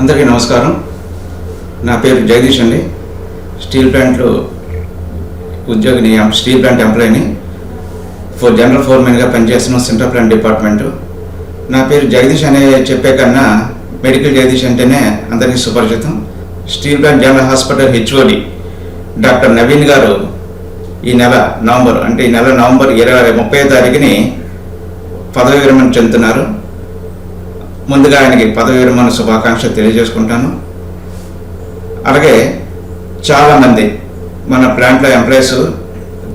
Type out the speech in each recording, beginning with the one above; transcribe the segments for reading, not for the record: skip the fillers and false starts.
అందరికీ నమస్కారం. నా పేరు జగదీష్ అండి. స్టీల్ ప్లాంట్లో ఉద్యోగిని, స్టీల్ ప్లాంట్ ఎంప్లాయీని, జనరల్ ఫోర్మెన్గా పనిచేస్తున్నాం సెంట్రల్ ప్లాంట్ డిపార్ట్మెంటు. నా పేరు జగదీష్ అనే చెప్పే కన్నా మెడికల్ జగదీష్ అంటేనే అందరికీ సుపరిచితం. Steel plant general hospital HOD doctor Naveen గారు ఈ నెల నవంబర్ 30వ తారీఖుని పదవి విరమణ చెందుతున్నారు. ముందుగా ఆయనకి పదవి విరమణ శుభాకాంక్షలు తెలియజేసుకుంటాను. అలాగే చాలామంది మన ప్లాంట్లో ఎంప్లాయీస్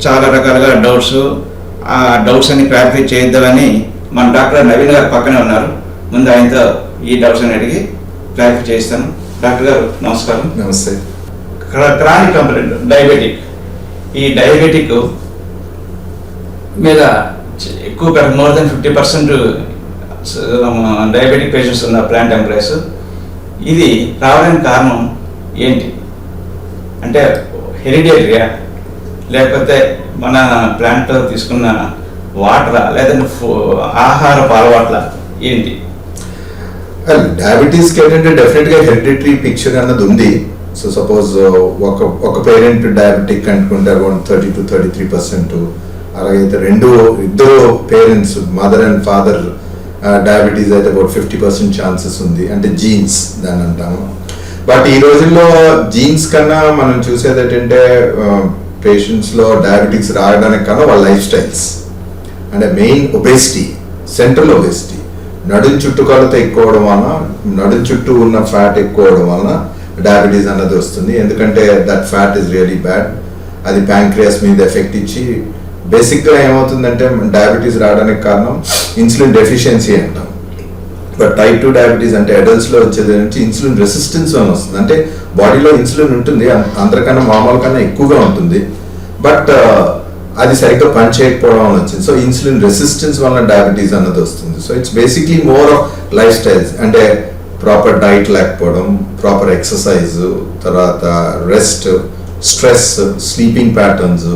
చాలా రకాలుగా ఆ డౌట్స్ అన్ని క్లారిఫై చేద్దామని మన డాక్టర్ నవీన్ గారు పక్కనే ఉన్నారు. ముందు ఆయనతో ఈ డౌట్స్ అని అడిగి క్లారిఫై చేస్తాను. డాక్టర్ గారు నమస్కారం. నమస్తే. క్రానిక్ కంప్లైంట్ ఈ డయాబెటిక్ మీద ఎక్కువ మోర్ దెన్ 50% డయాబెటిక్ పేషెంట్స్ ఉన్న ప్లాంట్ ఎంప్లాయీస్. ఇది రావడానికి కారణం ఏంటి? అంటే హెరిడిటరీయా, లేకపోతే మన ప్లాంట్లో తీసుకున్న వాటరా, లేదంటే ఆహారపు అలవాట్ల ఏంటి? డయాబెటీస్కి ఏంటంటే డెఫినెట్గా హెరిడిటరీ పిక్చర్ అన్నది ఉంది. సో సపోజ్ ఒక పేరెంట్ డయాబెటిక్ అనుకుంటే అరౌండ్ 30 to 33%. అలాగైతే ఇద్దరు parents mother and father diabetes అయితే అబౌట్ 50% ఛాన్సెస్ ఉంది. అంటే జీన్స్ దాన్ని అంటాము. బట్ ఈ రోజుల్లో జీన్స్ కన్నా మనం చూసేది ఏంటంటే పేషెంట్స్లో డయాబెటిక్స్ రావడానికి కన్నా వాళ్ళ లైఫ్ స్టైల్స్, అంటే మెయిన్ ఒబేసిటీ, సెంట్రల్ ఒబేసిటీ, నడుం చుట్టూ కొలత ఎక్కువ అవడం వలన, నడుం చుట్టూ ఉన్న ఫ్యాట్ ఎక్కువ అవడం వలన డయాబెటీస్ అన్నది వస్తుంది. ఎందుకంటే that fat is really bad. అది ప్యాంక్రియాస్ మీద ఎఫెక్ట్ ఇచ్చి బేసిక్గా ఏమవుతుందంటే డయాబెటీస్ రావడానికి కారణం ఇన్సులిన్ డెఫిషియన్సీ అంటాం. బట్ టైప్ 2 డయాబెటీస్ అంటే అడల్ట్స్లో వచ్చేది నుంచి ఇన్సులిన్ రెసిస్టెన్స్ అని వస్తుంది. అంటే బాడీలో ఇన్సులిన్ ఉంటుంది, అందరికన్నా మామూలు కన్నా ఎక్కువగా ఉంటుంది, బట్ అది సరిగ్గా పని చేయకపోవడం వల్ల వచ్చింది. సో ఇన్సులిన్ రెసిస్టెన్స్ వల్ల డయాబెటీస్ అన్నది వస్తుంది. So it's basically more of life styles, అంటే ప్రాపర్ డైట్ లేకపోవడం, ప్రాపర్ ఎక్సర్సైజ్, తర్వాత రెస్ట్, స్ట్రెస్, స్లీపింగ్ ప్యాటర్న్స్,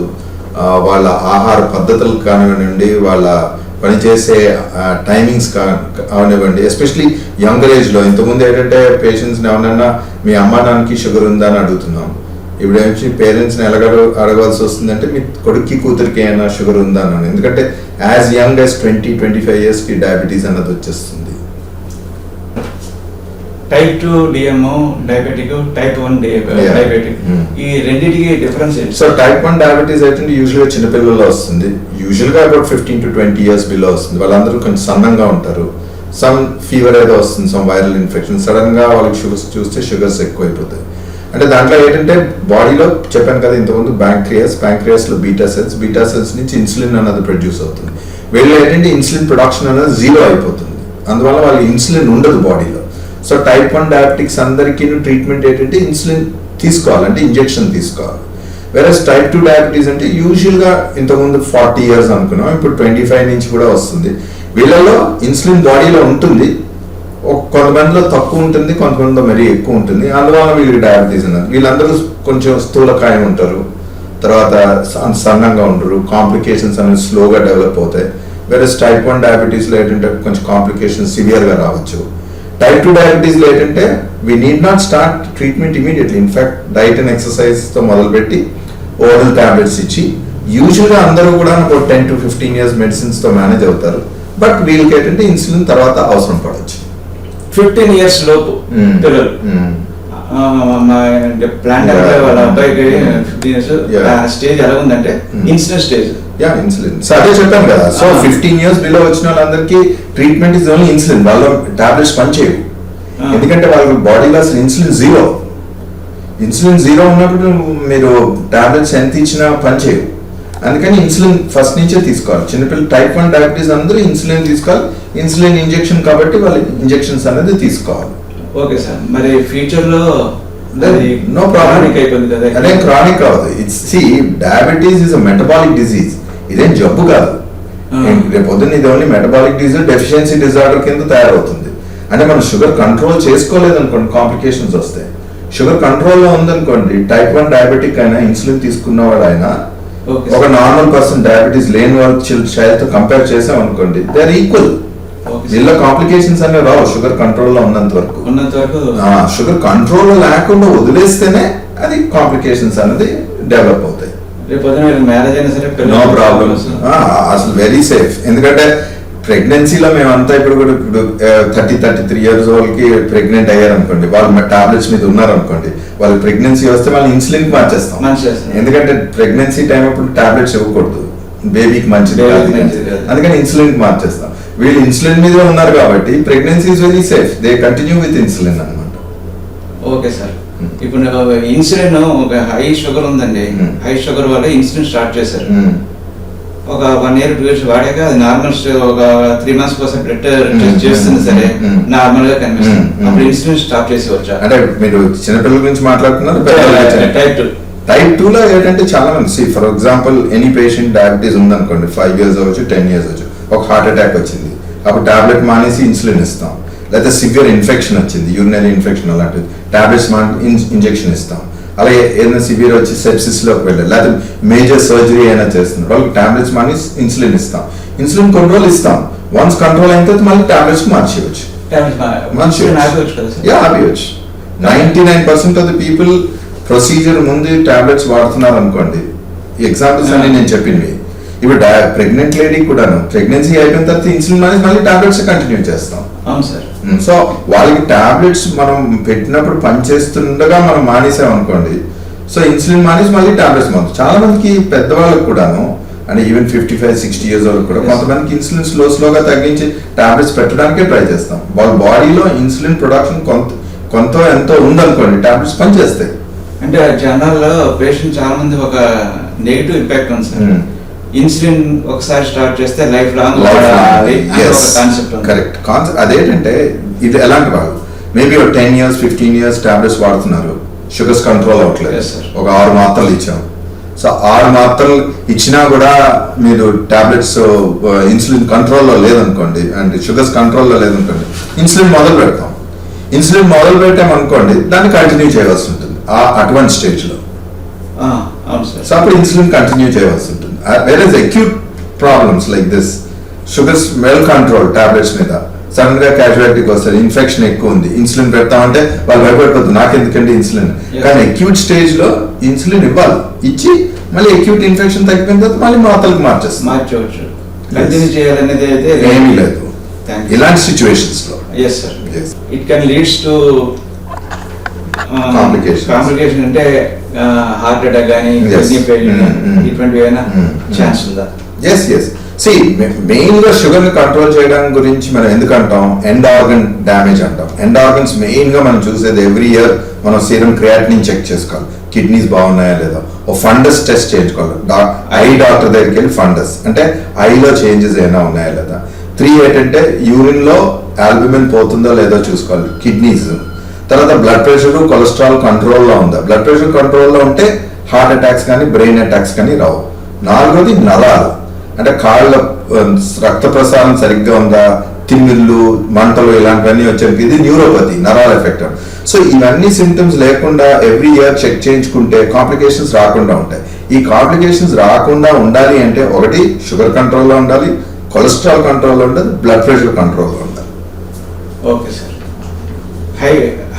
వాళ్ళ ఆహార పద్ధతులు కానివ్వండి, వాళ్ళ పనిచేసే టైమింగ్స్ కానివ్వండి, ఎస్పెషలీ యంగర్ ఏజ్లో. ఇంతకుముందు ఏంటంటే పేషెంట్స్ని ఎవరైనా మీ అమ్మా నాన్నకి షుగర్ ఉందా అని అడుగుతున్నాం. ఇప్పుడు ఏమిటి పేరెంట్స్ని అడగాల్సి వస్తుందంటే మీ కొడుక్కి కూతురికి ఏమైనా షుగర్ ఉందా అని. ఎందుకంటే యాజ్ యంగ్ యాజ్ 20-25 yearsకి డయాబెటీస్ అన్నది వచ్చేస్తుంది. Type 2 DMO diabetic, type 1 diabetic, ఈ రెండింటికి డిఫరెన్స్ ఏంటి? సో టైప్ 1 డయాబెటీస్ అయితే యూజువల్గా చిన్నపిల్లల్లో వస్తుంది. యూజువల్గా అబౌట్ 15 to 20 years బిలో వస్తుంది. వాళ్ళందరూ కొంచెం సన్నంగా ఉంటారు. సమ్ ఫీవర్ ఏదో వస్తుంది, సమ్ వైరల్ ఇన్ఫెక్షన్, సడన్గా వాళ్ళకి షుగర్స్ చూస్తే షుగర్స్ ఎక్కువైపోతాయి. అంటే దాంట్లో ఏంటంటే బాడీలో చెప్పాను కదా ఇంతకుముందు ప్యాంక్రియాస్లో బీటా సెల్స్ నుంచి ఇన్సులిన్ అన్నది ప్రొడ్యూస్ అవుతుంది. వీళ్ళు ఏంటంటే ఇన్సులిన్ ప్రొడక్షన్ అనేది 0 అయిపోతుంది. అందువల్ల వాళ్ళకి ఇన్సులిన్ ఉండదు బాడీలో. సో టైప్ 1 డయాబెటిక్స్ అందరికీ ట్రీట్మెంట్ ఏంటంటే ఇన్సులిన్ తీసుకోవాలంటే ఇంజెక్షన్ తీసుకోవాలి. వేరస్ టైప్ 2 డయాబెటీస్ అంటే యూజువల్గా ఇంతకుముందు 40 years అనుకున్నాం, ఇప్పుడు 25 నుంచి కూడా వస్తుంది. వీళ్ళలో ఇన్సులిన్ బాడీలో ఉంటుంది, కొంతమందిలో తక్కువ ఉంటుంది, కొంతమందిలో మరీ ఎక్కువ ఉంటుంది. అందువల్ల వీళ్ళు డయాబెటీస్ అన్నారు. వీళ్ళందరూ కొంచెం స్థూలకాయం ఉంటారు, తర్వాత సన్నంగా ఉంటారు, కాంప్లికేషన్స్ అనేవి స్లోగా డెవలప్ అవుతాయి. వేరస్ టైప్ 1 డయాబెటీస్లో ఏంటంటే కొంచెం కాంప్లికేషన్స్ సివియర్గా రావచ్చు. టైప్ 2 డయాబెటీస్లో ఏంటంటే we need not start treatment immediately. In fact diet and ఎక్సర్సైజ్తో మొదలుపెట్టి ఓరల్ ట్యాబ్లెట్స్ ఇచ్చి యూజువల్గా అందరూ కూడా 10 to 15 years మెడిసిన్స్తో మేనేజ్ అవుతారు. బట్ వీళ్ళకి ఏంటంటే ఇన్సులిన్ తర్వాత అవసరం పడవచ్చు. 15 years లోపు పిల్లలు ప్లాంట్ వాళ్ళ అబ్బాయికి 15 years స్టేజ్ ఎలా ఉందంటే ఇన్సులిన్ స్టేజ్. ఇన్సులిన్ అదే చెప్పాను కదా. సో 15 years బిలో వచ్చిన వాళ్ళందరికీ ట్రీట్మెంట్ ఇస్ ఓన్లీ ఇన్సులిన్. వాళ్ళ టాబ్లెట్స్ పనిచేయవు, ఎందుకంటే వాళ్ళ బాడీలో అసలు ఇన్సులిన్ జీరో ఉన్నప్పుడు మీరు టాబ్లెట్స్ ఎంత ఇచ్చినా పనిచేయవు. అందుకని ఇన్సులిన్ ఫస్ట్ నుంచే తీసుకోవాలి. చిన్నపిల్లలు టైప్ 1 డయాబెటీస్ అందరూ ఇన్సులిన్ తీసుకోవాలి. ఇన్సులిన్ ఇంజెక్షన్ కాబట్టి వాళ్ళు ఇంజెక్షన్స్ అనేది తీసుకోవాలి. ఓకే సార్, మరి ఫ్యూచర్లో నో ప్రాబ్లం అయిపోయింది కదా. అదే క్రానిక్ కాదు. Diabetes is a metabolic disease, ఇదేం జబ్బు కాదు. రేపు పొద్దున్న ఇది only metabolic disease deficiency disorder కింద తయారవుతుంది. అంటే మనం షుగర్ కంట్రోల్ చేసుకోలేదు అనుకోండి, కాంప్లికేషన్స్ వస్తాయి. షుగర్ కంట్రోల్లో ఉందనుకోండి, టైప్ 1 డయాబెటిక్ అయినా ఇన్సులిన్ తీసుకున్నవాడు అయినా ఒక నార్మల్ పర్సన్ డయాబెటీస్ లేని వాళ్ళ చైల్డ్ తో కంపేర్ చేసాం అనుకోండి, దే ఆర్ ఈక్వల్. వీళ్ళ కాంప్లికేషన్స్ అనేవి రావు షుగర్ కంట్రోల్లో ఉన్నంత వరకు. షుగర్ కంట్రోల్లో లేకుండా వదిలేస్తేనే అది కాంప్లికేషన్స్ అనేది డెవలప్ అవుతాయి. మ్యారేజ్ అయినా సరే నో ప్రాబ్లమ్, అసలు వెరీ సేఫ్. ఎందుకంటే ప్రెగ్నెన్సీలో మేమంతా ఇప్పుడు 33 years వాళ్ళకి ప్రెగ్నెంట్ అయ్యారు అనుకోండి, వాళ్ళు టాబ్లెట్స్ మీద ఉన్నారు అనుకోండి, వాళ్ళకి ప్రెగ్నెన్సీ వస్తే వాళ్ళు ఇన్సులిన్ మార్చేస్తాం. ఎందుకంటే ప్రెగ్నెన్సీ టైం అప్పుడు టాబ్లెట్స్ ఇవ్వకూడదు, బేబీకి మంచిది కాదు, అందుకని ఇన్సులిన్ మార్చేస్తాం. వీళ్ళు ఇన్సులిన్ మీద ఉన్నారు కాబట్టి pregnancy is very safe, they continue with insulin అన్నమాట. ఓకే సార్, ఇప్పుడు ఇన్సులిన్ ఒక హై షుగర్ ఉందండి, హై షుగర్ వల్ల ఇన్సులిన్ స్టార్ట్ చేశారు. ఒక 1 year 2 years వాడాక అది నార్మల్ ఒక 3 months కోసం బ్లడ్ టెస్ట్ చేస్తుంది, సరే నార్మల్ గా కనిపిస్తుంది, అప్పుడు ఇన్సులిన్ స్టాప్ చేసి వచ్చా. అంటే మీరు చిన్నపిల్లల గురించి మాట్లాడుతున్నారు. టైప్ 2 లో ఏంటంటే చాలా మంది, for example any patient diabetes ఉందనుకోండి, 5 years అవ్వచ్చు, 10 years అవ్వచ్చు, ఒక హార్ట్ అటాక్ వచ్చింది, అప్పుడు టాబ్లెట్ మానేసి ఇన్సులిన్ ఇస్తాం. లేకపోతే సివియర్ ఇన్ఫెక్షన్ వచ్చింది, యూరినరీ ఇన్ఫెక్షన్ అలాంటిది, టాబ్లెట్స్ ఇంజెక్షన్ ఇస్తాం. అలాగే ఏదైనా సివియర్ వచ్చి సెప్సిస్ లోకి వెళ్ళాలి, లేకపోతే మేజర్ సర్జరీ అయినా చేస్తున్నారు, వాళ్ళకి టాబ్లెట్స్ మానేసి ఇన్సులిన్ ఇస్తాం. ఇన్సులిన్ కంట్రోల్ ఇస్తాం, వన్స్ కంట్రోల్ అయిన తర్వాత మళ్ళీ టాబ్లెట్స్ మార్చేయచ్చు. 99% ఆఫ్ ది పీపుల్ ప్రొసీజర్ ముందు టాబ్లెట్స్ వాడుతున్నారు అనుకోండి. ఎగ్జాంపుల్స్ అన్ని నేను చెప్పినవి. ఇప్పుడు ప్రెగ్నెంట్ లేడీ కూడాను ప్రెగ్నెన్సీ అయిపోయిన తర్వాత ఇన్సులిన్ మానేసి మళ్ళీ టాబ్లెట్స్ కంటిన్యూ చేస్తాం. సో వాళ్ళకి టాబ్లెట్స్ మనం పెట్టినప్పుడు పనిచేస్తుండగా మనం మానేసాం అనుకోండి, సో ఇన్సులిన్ మానేసి మళ్ళీ టాబ్లెట్స్ మాత్రం. చాలా మందికి పెద్దవాళ్ళకి కూడాను, అంటే ఈవెన్ 55-60 years వాళ్ళకి కూడా కొంతమందికి ఇన్సులిన్ స్లోగా తగ్గించి టాబ్లెట్స్ పెట్టడానికే ట్రై చేస్తాం. వాళ్ళ బాడీలో ఇన్సులిన్ ప్రొడక్షన్ కొంత ఎంతో ఉందనుకోండి, టాబ్లెట్స్ పనిచేస్తాయి. అంటే జనరల్ లో పేషెంట్ చాలా మంది ఒక నెగిటివ్ ఇంపాక్ట్ ఉంది సార్, ఇన్సులిన్ ఒకసారి స్టార్ట్ చేస్తే life long concept. Correct concept. అదేంటంటే ఇది ఎలాంటి వాళ్ళు మేబీ 10 years 15 years టాబ్లెట్స్ వాడుతున్నారు, షుగర్స్ కంట్రోల్ అవ్వట్లేదు, ఒక 6 మాత్రలు ఇచ్చాం. సో 6 మాత్రలు ఇచ్చినా కూడా మీరు టాబ్లెట్స్ ఇన్సులిన్ కంట్రోల్లో లేదనుకోండి, అంటే షుగర్స్ కంట్రోల్లో లేదనుకోండి, ఇన్సులిన్ మొదలు పెడతాం. ఇన్సులిన్ మొదలు పెట్టామనుకోండి, దాన్ని కంటిన్యూ చేయవలసి ఉంటుంది అటువంటి స్టేజ్లో. సో అప్పుడు ఇన్సులిన్ కంటిన్యూ చేయవలసి ఉంటుంది. Whereas acute problems like this, sugars well control tablets మీద సడన్ గా క్యాజువాలిటీకి వస్తారు, ఇన్ఫెక్షన్ ఎక్కువ ఉంది, ఇన్సులిన్ పెడతామంటే వాళ్ళు భయపడిపోతుంది, నాకెందుకండి ఇన్సులిన్. కానీ అక్యూట్ స్టేజ్ లో ఇన్సులిన్ ఇవ్వాలి, ఇచ్చి మళ్ళీ అక్యూట్ ఇన్ఫెక్షన్ తగ్గిపోయిన తర్వాత మళ్ళీ మాత్రలకు మార్చవచ్చు. ఏమీ లేదు ఇలాంటి సిచ్యువేషన్స్ లో. It can leads to complication, అంటే హార్ట్ అటాక్ కానీ ఇటువంటి ఛాన్స్ ఉందా? మెయిన్ గా షుగర్ ని కంట్రోల్ చేయడానికి గురించి మనం ఎందుకంటాం, ఎండ్ ఆర్గన్ డ్యామేజ్ అంటాం. ఎండ్ ఆర్గన్స్ మెయిన్ గా మనం చూసేది ఎవ్రీ ఇయర్ మనం సీరం క్రియాటినిన్ చెక్ చేసుకోవాలి, కిడ్నీస్ బాగున్నాయా లేదా, ఓ ఫండస్ టెస్ట్ చేయించుకోవాలి, ఐ డాక్టర్ దగ్గరికి వెళ్ళి ఫండస్ అంటే ఐలో చేంజెస్ ఏమైనా ఉన్నాయా లేదా. 3 ఏంటంటే యూరిన్ లో ఆల్బుమిన్ పోతుందో లేదో చూసుకోవాలి, కిడ్నీస్. తర్వాత బ్లడ్ ప్రెషర్ కొలెస్ట్రాల్ కంట్రోల్లో ఉందా, బ్లడ్ ప్రెషర్ కంట్రోల్లో ఉంటే హార్ట్ అటాక్స్ కానీ బ్రెయిన్ అటాక్స్ కానీ రావు. 4వది నరాలు, అంటే కాళ్ళ రక్త ప్రసారం సరిగ్గా ఉందా, తిమ్మిళ్ళు మంటలు ఇలాంటివన్నీ వచ్చేది, ఇది న్యూరోపతి, నరాల ఎఫెక్ట్. సో ఇవన్నీ సిమ్టమ్స్ లేకుండా ఎవ్రీ ఇయర్ చెక్ చేయించుకుంటే కాంప్లికేషన్స్ రాకుండా ఉంటాయి. ఈ కాంప్లికేషన్స్ రాకుండా ఉండాలి అంటే ఒకటి షుగర్ కంట్రోల్లో ఉండాలి, కొలెస్ట్రాల్ కంట్రోల్లో ఉండాలి, బ్లడ్ ప్రెషర్ కంట్రోల్లో ఉండాలి. ఓకే సార్,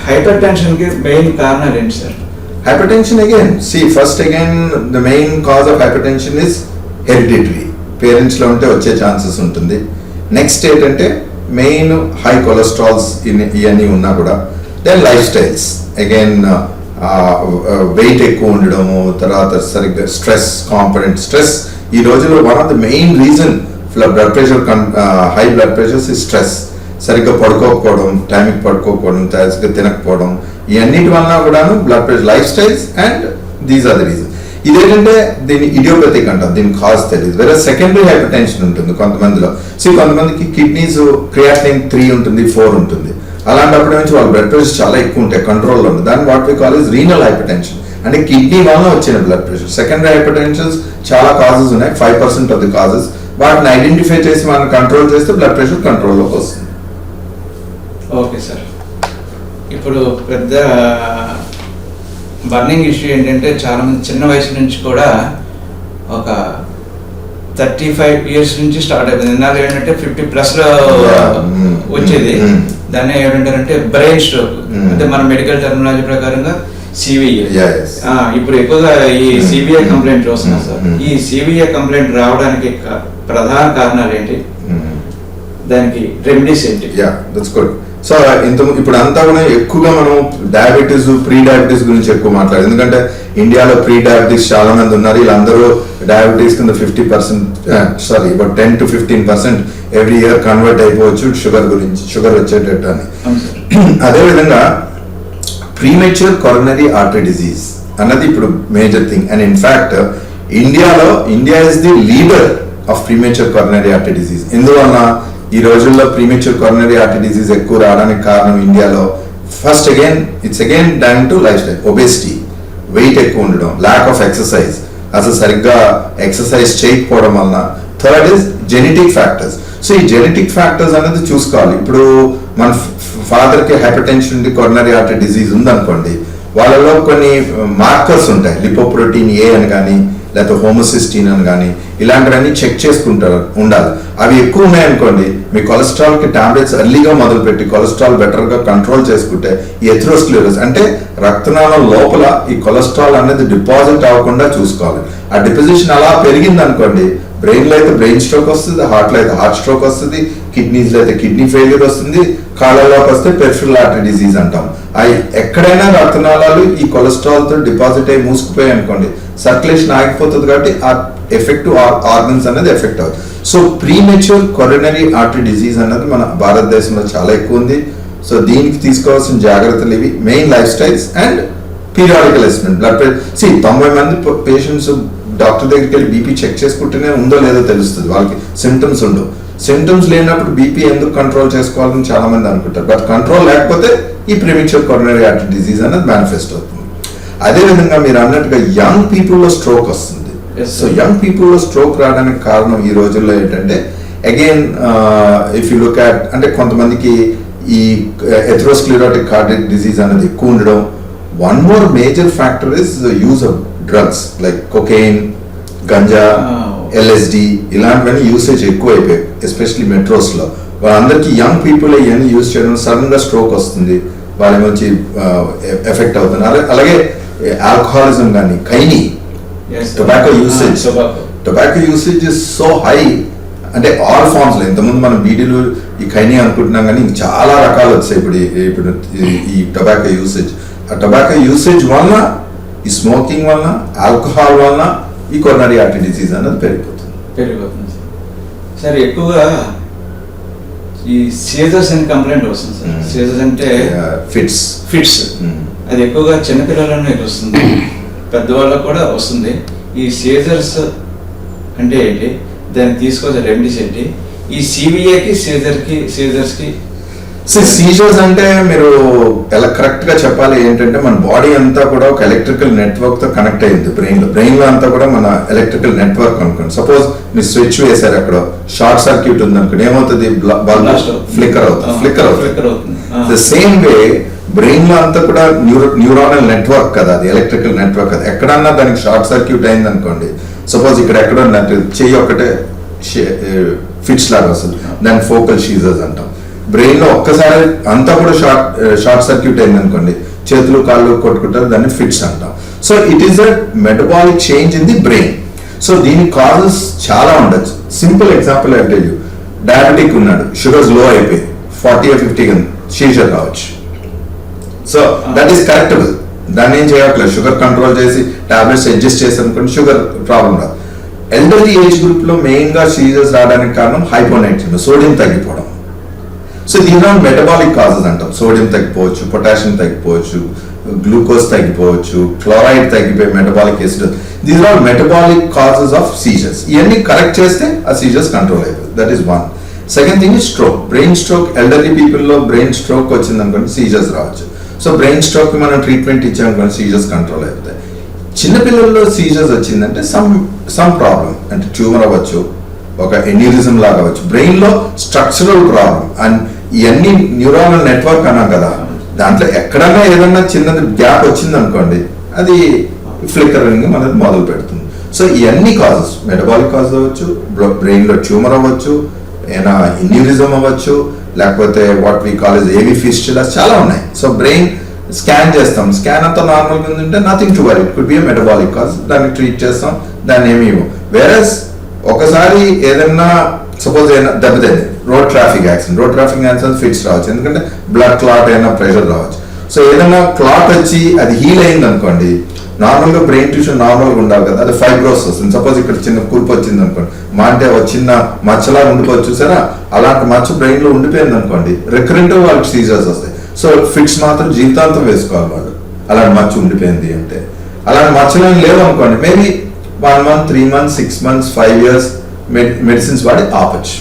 హైపర్ టెన్షన్ కి మెయిన్ కారణాలు ఏంటి sir? Hypertension again, first the main cause of hypertension is hereditary. Parents లో ఉంటే వచ్చే ఛాన్సెస్ ఉంటుంది. నెక్స్ట్ ఏంటంటే మెయిన్ హై కొలెస్ట్రాల్స్ ఇవన్నీ ఉన్నా కూడా. Then lifestyles, again weight ఎక్కువ ఉండడము, తర్వాత సరిగ్గా స్ట్రెస్ కాంపొనెంట్. స్ట్రెస్ ఈ రోజుల్లో one of the main reason blood pressure, high blood pressures is stress. సరిగ్గా పడుకోకపోవడం, టైంకి పడుకోకపోవడం, సరిగ్గా తినకపోవడం, ఇవన్నిటి వలన కూడాను blood pressure, lifestyles and these are the reason. ఇదేంటంటే దీన్ని ఇడియోపతిక్ అంటాం, దీని కాజ్ తెలియదు. వేరే సెకండరీ హైపర్ టెన్షన్ ఉంటుంది కొంతమందిలో. కొంతమందికి కిడ్నీస్ క్రియాటినిన్ 3 ఉంటుంది, 4 ఉంటుంది. అలాంటప్పుడు నుంచి వాళ్ళ బ్లడ్ ప్రెషర్ చాలా ఎక్కువ ఉంటాయి, కంట్రోల్లో ఉంది. దాన్ని what we call is renal hypertension, అంటే కిడ్నీ వలన వచ్చిన blood pressure. Secondary hypertensions చాలా కాజెస్ ఉన్నాయి, 5% ఆఫ్ ది కాజెస్. వాటిని ఐడెంటిఫై చేసి మనం కంట్రోల్ చేస్తే బ్లడ్ ప్రెషర్ కంట్రోల్లోకి వస్తుంది. ఓకే సార్, ఇప్పుడు పెద్ద బర్నింగ్ ఇష్యూ ఏంటంటే చాలా మంది చిన్న వయసు నుంచి కూడా ఒక 35 years నుంచి స్టార్ట్ అయిపోయింది. ఇందాక ఏంటంటే 50+ లో వచ్చేది. దాన్ని ఏమంటారంటే బ్రెయిన్ స్ట్రోక్, అంటే మన మెడికల్ టెర్మినాలజీ ప్రకారంగా సివిఏ. ఇప్పుడు ఎక్కువగా ఈ సివిఏ కంప్లైంట్ వస్తున్నాయి సార్. ఈ సివిఏ కంప్లైంట్ రావడానికి ప్రధాన కారణాలు ఏంటి, దానికి రెమెడీస్ ఏంటి? That's good. సో ఇప్పుడు అంతా కూడా ఎక్కువగా మనం డయాబెటీస్, ప్రీ డయాబెటీస్ గురించి ఎక్కువ మాట్లాడారు. ఎందుకంటే ఇండియాలో ప్రీ డయాబెటీస్ చాలా మంది ఉన్నారు. వీళ్ళందరూ డయాబెటీస్ కింద 10 to 15% ఎవ్రీ ఇయర్ కన్వర్ట్ అయిపోవచ్చు షుగర్ వచ్చేటట్టు అని. అదేవిధంగా ప్రీమెచ్యూర్ కొరోనరీ ఆర్టరీ డిజీజ్ అన్నది ఇప్పుడు major thing. And in fact India is the leader of premature coronary artery disease. ఎందువల్ల ఈ రోజుల్లో ప్రీమెచ్యూర్ కొరోనరీ ఆర్టరీ డిజీజ్ ఎక్కువ రావడానికి కారణం ఇండియాలో first it's again down to lifestyle, obesity, weight ఎక్కువ ఉండడం, ల్యాక్ ఆఫ్ ఎక్సర్సైజ్, అసలు సరిగ్గా ఎక్సర్సైజ్ చేయకపోవడం వలన. Third is genetic factors. So ఈ జెనెటిక్ ఫ్యాక్టర్స్ అనేది చూసుకోవాలి. ఇప్పుడు మన ఫాదర్కి హైపర్ టెన్షన్ ఉండి కొరోనరీ ఆర్టరీ డిజీజ్ ఉందనుకోండి, వాళ్ళలో కొన్ని మార్కర్స్ ఉంటాయి, లిపోప్రోటీన్ ఏ అని కానీ లేకపోతే హోమోసిస్టీన్ అని కానీ ఇలాంటివన్నీ చెక్ చేసుకుంటారు ఉండాలి. అవి ఎక్కువ ఉన్నాయనుకోండి, మీ కొలెస్ట్రాల్కి టాబ్లెట్స్ ఎర్లీగా మొదలుపెట్టి కొలెస్ట్రాల్ బెటర్గా కంట్రోల్ చేసుకుంటే ఈ ఎథెరోస్క్లెరోసిస్ అంటే రక్తనాళం లోపల ఈ కొలెస్ట్రాల్ అనేది డిపాజిట్ అవ్వకుండా చూసుకోవాలి. ఆ డిపాజిషన్ అలా పెరిగింది అనుకోండి, బ్రెయిన్లో అయితే బ్రెయిన్ స్ట్రోక్ వస్తుంది, హార్ట్లో అయితే హార్ట్ స్ట్రోక్ వస్తుంది, కిడ్నీస్లో అయితే కిడ్నీ ఫెయిల్యూర్ వస్తుంది, కాళ్ళలోకి వస్తే పెరిఫెరల్ ఆర్టరీ డిజీజ్ అంటాం. అవి ఎక్కడైనా రక్తనాళాలు ఈ కొలెస్ట్రాల్తో డిపాజిట్ అయ్యి మూసుకుపోయాయి అనుకోండి, సర్క్యులేషన్ ఆగిపోతుంది, కాబట్టి ఆ ఎఫెక్ట్ ఆర్గన్స్ అనేది ఎఫెక్ట్ అవుతుంది. So premature coronary artery disease అన్నది మన భారతదేశంలో చాలా ఎక్కువ ఉంది. సో దీనికి తీసుకోవాల్సిన జాగ్రత్తలు ఇవి: main life styles and periodical assessment. Blood pressure 90 మంది పేషెంట్స్ డాక్టర్ దగ్గరికి వెళ్ళి బీపీ చెక్ చేసుకుంటేనే ఉందో లేదో తెలుస్తుంది, వాళ్ళకి సిమ్టమ్స్ ఉండవు. సిమ్టమ్స్ లేనప్పుడు బీపీ ఎందుకు కంట్రోల్ చేసుకోవాలని చాలా మంది అనుకుంటారు. బట్ కంట్రోల్ లేకపోతే ఈ ప్రీమెచ్యూర్ కొరోనరీ ఆర్టరీ డిజీజ్ అనేది మేనిఫెస్ట్ అవుతుంది. అదేవిధంగా మీరు అన్నట్టుగా యంగ్ పీపుల్లో స్ట్రోక్ వస్తుంది. సో యంగ్ పీపుల్లో స్ట్రోక్ రావడానికి కారణం ఈ రోజుల్లో ఏంటంటే, again if you look at, అంటే కొంతమందికి ఈ ఎథెరోస్క్లెరోటిక్ కార్డియాక్ డిజీజ్ అనేది ఎక్కువ ఉండడం. One more major factor is use of drugs like cocaine, ganja, LSD ఇలాంటివన్నీ యూసేజ్ ఎక్కువ అయిపోయాయి, ఎస్పెషలీ మెట్రోస్లో. వాళ్ళందరికీ యంగ్ పీపుల్ ఇవన్నీ యూజ్ చేయడం సడన్గా స్ట్రోక్ వస్తుంది, వాళ్ళ నుంచి ఎఫెక్ట్ అవుతుంది. అలాగే ఆల్కహాలిజం కానీ, khaini, tobacco usage is so high, అంటే ఆల్ ఫార్మ్స్లో. ఇంతకుముందు మనం బీడీలు ఈ ఖైనీ అనుకుంటున్నాం, కానీ చాలా రకాలు వచ్చాయి ఇప్పుడు ఈ టొబాకో యూసేజ్. ఆ టొబాకో యూసేజ్ వలన, ఈ స్మోకింగ్ వలన, ఆల్కహాల్ వలన ఈ కొరోనరీ ఆర్టరీ డిసీజ్ అనేది పెరిగిపోతుంది. సార్ ఎక్కువగా ఈ సీజర్స్ అని కంప్లైంట్ వస్తుంది సార్. సీజర్స్ అంటే ఫిట్స్ అది ఎక్కువగా చిన్నపిల్లలను వస్తుంది, పెద్దవాళ్ళకు కూడా వస్తుంది. ఈ సీజర్స్ అంటే ఏంటి, దాన్ని తీసుకోవాల్సిన రెమెడీస్ ఏంటి, ఈ సివిఏకి సీజర్స్కి? సీజర్స్ అంటే మీరు ఎలా కరెక్ట్ గా చెప్పాలి ఏంటంటే, మన బాడీ అంతా కూడా ఒక ఎలక్ట్రికల్ నెట్వర్క్ తో కనెక్ట్ అయింది. బ్రెయిన్ లో అంతా కూడా మన ఎలక్ట్రికల్ నెట్వర్క్ అనుకోండి. సపోజ్ మీరు స్విచ్ వేసారు, అక్కడ షార్ట్ సర్క్యూట్ ఉంది అనుకోండి, ఏమవుతుంది, బల్బ్ ఫ్లిక్కర్ అవుతుంది. ద సేమ్ వే బ్రెయిన్ లో అంతా కూడా న్యూరానల్ నెట్వర్క్ కదా, అది ఎలక్ట్రికల్ నెట్వర్క్. అది ఎక్కడన్నా దానికి షార్ట్ సర్క్యూట్ అయింది అనుకోండి, సపోజ్ ఇక్కడ ఎక్కడ చెయ్యి ఒకటే ఫిట్స్ లాగా వస్తుంది, దాన్ని ఫోకల్ సీజర్స్ అంటాం. బ్రెయిన్ లో ఒక్కసారి అంతా కూడా షార్ట్ సర్క్యూట్ అయింది అనుకోండి, చేతులు కాళ్ళు కొట్టుకుంటారు, దాన్ని ఫిట్స్ అంటాం. So it is a metabolic change in the brain. So దీనికి కాజెస్ చాలా ఉండొచ్చు. సింపుల్ ఎగ్జాంపుల్ అంటే, డయాబెటిక్ ఉన్నాడు, షుగర్స్ లో అయిపోయింది, 40 or 50 సీజర్ రావచ్చు. సో దట్ ఈస్ కరెక్టబుల్, దాన్ని ఏం చేయట్లేదు, షుగర్ కంట్రోల్ చేసి టాబ్లెట్స్ అడ్జస్ట్ చేసి అనుకోండి, షుగర్ ప్రాబ్లం రాదు. ఎల్డర్లీ ఏజ్ గ్రూప్ లో మెయిన్ గా సీజర్స్ రావడానికి కారణం హైపోనైట్రిమియా, సోడియం తగ్గిపోవడం. సో దీని మెటబాలిక్ కాజెస్ అంటాం. సోడియం తగ్గిపోవచ్చు, పొటాషియం తగ్గిపోవచ్చు, గ్లూకోజ్ తగ్గిపోవచ్చు, క్లోరైడ్ తగ్గిపోయి metabolic acid. These are metabolic causes of seizures. ఇవన్నీ కరెక్ట్ చేస్తే ఆ సీజర్స్ కంట్రోల్ అయిపోతుంది. That is one. Second thing is stroke. Brain stroke, elderly పీపుల్లో బ్రెయిన్ స్ట్రోక్ వచ్చింది అనుకోండి, సీజర్స్ రావచ్చు. సో బ్రెయిన్ స్ట్రోక్ కి మనం ట్రీట్మెంట్ ఇచ్చామనుకోండి, సీజర్స్ కంట్రోల్ అయిపోతాయి. చిన్నపిల్లల్లో సీజర్స్ వచ్చిందంటే సమ్ ప్రాబ్లం, అంటే ట్యూమర్ అవ్వచ్చు, ఒక ఎన్యూరిజం లాగా అవ్వచ్చు, బ్రెయిన్ లో స్ట్రక్చరల్ ప్రాబ్లం. అండ్ ఇవన్నీ న్యూరానల్ నెట్వర్క్ అన్నాం కదా, దాంట్లో ఎక్కడన్నా ఏదన్నా చిన్నది గ్యాప్ వచ్చింది అనుకోండి, అది ఫ్లిక్కరింగ్ మనది మొదలు పెడుతుంది. సో ఇవన్నీ కాజెస్, మెటబాలిక్ కాజ్ అవ్వచ్చు, బ్రెయిన్లో ట్యూమర్ అవ్వచ్చు, ఏమైనా ఇన్యూరిజం అవ్వచ్చు, లేకపోతే వాట్ వీ కాల్ ఇస్ ఏవి ఫిస్టులా, చాలా ఉన్నాయి. సో బ్రెయిన్ స్కాన్ చేస్తాం, స్కాన్ అంతా నార్మల్గా ఉందంటే nothing to worry, it could be metabolic cause, దాన్ని ట్రీట్ చేస్తాం, దాన్ని ఏమి ఇవ్వం. వేరస్ ఒకసారి ఏదైనా సపోజ్ ఏదైనా దెబ్బతింది, రోడ్ ట్రాఫిక్ యాక్సిడెంట్ ఫిట్స్ రావచ్చు, ఎందుకంటే బ్లడ్ క్లాట్ అయినా ప్రెషర్ రావచ్చు. సో ఏదైనా క్లాట్ వచ్చి అది హీల్ అయింది అనుకోండి, నార్మల్గా బ్రెయిన్ టిష్యూ నార్మల్గా ఉండాలి కదా, అది ఫైబ్రోస్ వస్తుంది. సపోజ్ ఇక్కడ చిన్న కూర్పు వచ్చింది అనుకోండి, అంటే ఒక చిన్న మచ్చలా ఉండిపోవచ్చు చూసారా, అలాంటి మచ్చ బ్రెయిన్ లో ఉండిపోయింది అనుకోండి, రికరెంట్ వాళ్ళకి సీజర్స్ వస్తాయి. సో ఫిట్స్ మాత్రం జీవితాంతం వేసుకోవాలి వాళ్ళు, అలాంటి మచ్చ ఉండిపోయింది అంటే. అలాంటి మచ్చలు లేవు అనుకోండి, maybe 1 month, 3 months, 6 months, 5 years medicines వాడి ఆపచ్చు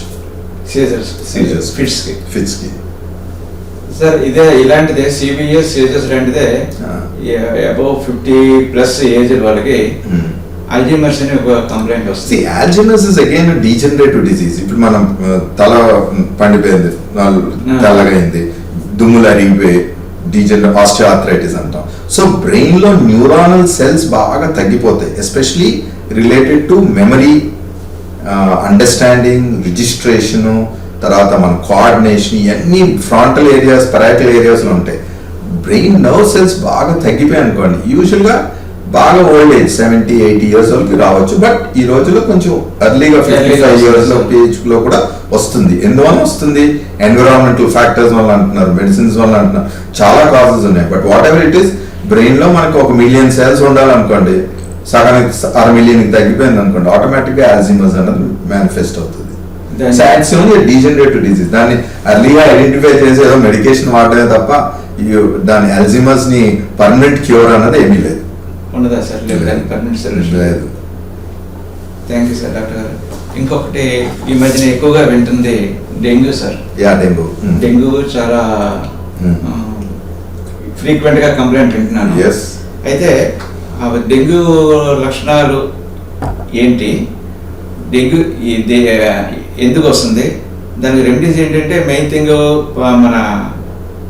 సీజర్స్ ఫిట్స్ కి. సార్ ఇదే ఇలాంటిదే సివిఎస్ సీజర్స్ లాంటిదే అబౌవ్ 50+ ఏజ్ వాళ్ళకి అల్జీమర్స్ అనే ఒక కంప్లైంట్ వస్తుంది. Alzheimer's is again degenerative disease. ఇప్పుడు మనం తల పండిపోయింది, తెల్లగా అయింది, దుమ్ములు అరిగిపోయి ఆస్టియోఆర్థరైటిస్ అంటాం. సో బ్రెయిన్ లో న్యూరానల్ సెల్స్ బాగా తగ్గిపోతాయి, especially related to memory, understanding, registration, తర్వాత మన కోఆర్డినేషన్, ఇవన్నీ ఫ్రాంటల్ ఏరియాస్, పెరాటల్ ఏరియాస్లో ఉంటాయి. బ్రెయిన్ నర్వ్ సెల్స్ బాగా తగ్గిపోయాయి అనుకోండి, యూజువల్గా బాగా ఓల్డ్ ఏజ్ 70-80 years వరకు రావచ్చు. బట్ ఈ రోజుల్లో కొంచెం ఎర్లీగా 55 years లో కూడా వస్తుంది. ఎందువల్ల వస్తుంది? ఎన్విరాన్మెంటల్ ఫ్యాక్టర్స్ వల్ల అంటున్నారు, మెడిసిన్స్ వల్ల అంటున్నారు, చాలా కాజెస్ ఉన్నాయి. But what ever it is, brain లో మనకు 1 million cells ఉండాలనుకోండి, సగానికి 6 million తగ్గిపోయింది అనుకోండి, ఆటోమేటిక్గా అల్జీమర్స్ అనేది మేనిఫెస్ట్ అవుతుంది. Degenerative disease. దాన్ని ఎర్లీగా ఐడెంటిఫై చేసి ఏదో మెడికేషన్ వాడమే తప్ప దాని అల్జీమర్స్ ని పర్మనెంట్ క్యూర్ అన్నది ఏమీ లేదు. ఉండదా సార్? పర్మనెంట్ సొల్యూషన్ లేదు. థ్యాంక్ యూ సార్ డాక్టర్ గారు. ఇంకొకటి ఈ మధ్యన ఎక్కువగా వింటుంది డెంగ్యూ సార్. డెంగ్యూ చాలా ఫ్రీక్వెంట్ గా కంప్లైంట్ వింటున్నాను. అయితే ఆ డెంగ్యూ లక్షణాలు ఏంటి, డెంగ్యూ ఎందుకు వస్తుంది, దానికి రెమెడీస్ ఏంటంటే మెయిన్ థింగ్ మన